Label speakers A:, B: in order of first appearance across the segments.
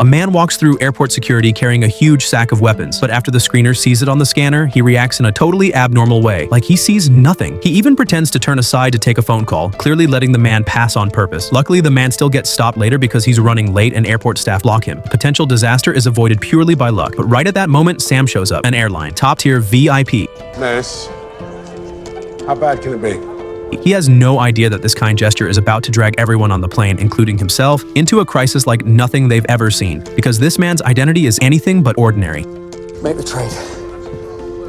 A: A man walks through airport security carrying a huge sack of weapons, but after the screener sees it on the scanner, he reacts in a totally abnormal way, like he sees nothing. He even pretends to turn aside to take a phone call, clearly letting the man pass on purpose. Luckily, the man still gets stopped later because he's running late and airport staff block him. Potential disaster is avoided purely by luck, but right at that moment, Sam shows up, an airline, top-tier VIP.
B: Miss, how bad can it be?
A: He has no idea that this kind gesture is about to drag everyone on the plane, including himself, into a crisis like nothing they've ever seen, because this man's identity is anything but ordinary.
C: Make the trade.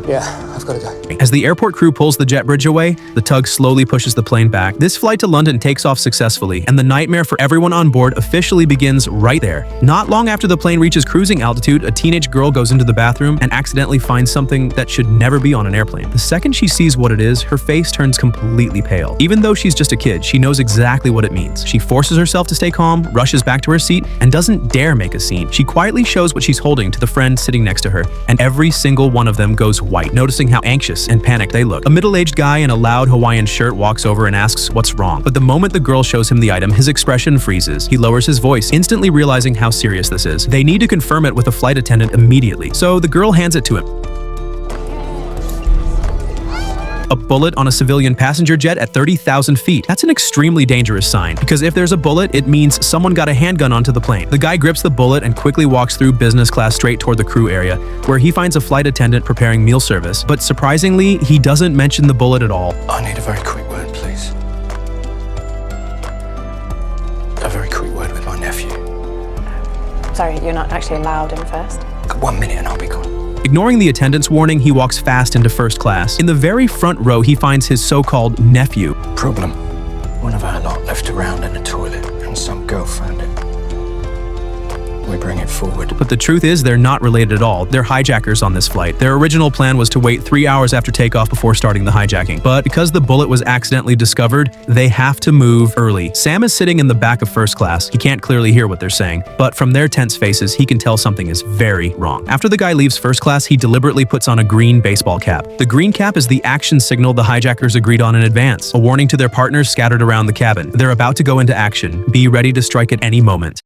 C: Yeah, I've got to go.
A: As the airport crew pulls the jet bridge away, the tug slowly pushes the plane back. This flight to London takes off successfully, and the nightmare for everyone on board officially begins right there. Not long after the plane reaches cruising altitude, a teenage girl goes into the bathroom and accidentally finds something that should never be on an airplane. The second she sees what it is, her face turns completely pale. Even though she's just a kid, she knows exactly what it means. She forces herself to stay calm, rushes back to her seat, and doesn't dare make a scene. She quietly shows what she's holding to the friend sitting next to her, and every single one of them goes white, noticing how anxious and panicked they look. A middle-aged guy in a loud Hawaiian shirt walks over and asks what's wrong, but the moment the girl shows him the item, his expression freezes. He lowers his voice, instantly realizing how serious this is. They need to confirm it with a flight attendant immediately, so the girl hands it to him. A bullet on a civilian passenger jet at 30,000 feet. That's an extremely dangerous sign, because if there's a bullet, it means someone got a handgun onto the plane. The guy grips the bullet and quickly walks through business class straight toward the crew area, where he finds a flight attendant preparing meal service. But surprisingly, he doesn't mention the bullet at all.
C: I need a very quick word, please. A very quick word with my nephew.
D: Sorry, you're not actually allowed in first?
C: 1 minute and I'll be gone.
A: Ignoring the attendant's warning, he walks fast into first class. In the very front row, he finds his so-called nephew.
C: Problem. One of our lot left around in a toilet and some girl found it. We bring it forward.
A: But the truth is, they're not related at all. They're hijackers on this flight. Their original plan was to wait 3 hours after takeoff before starting the hijacking. But because the bullet was accidentally discovered, they have to move early. Sam is sitting in the back of first class. He can't clearly hear what they're saying, but from their tense faces, he can tell something is very wrong. After the guy leaves first class, he deliberately puts on a green baseball cap. The green cap is the action signal the hijackers agreed on in advance, a warning to their partners scattered around the cabin. They're about to go into action. Be ready to strike at any moment.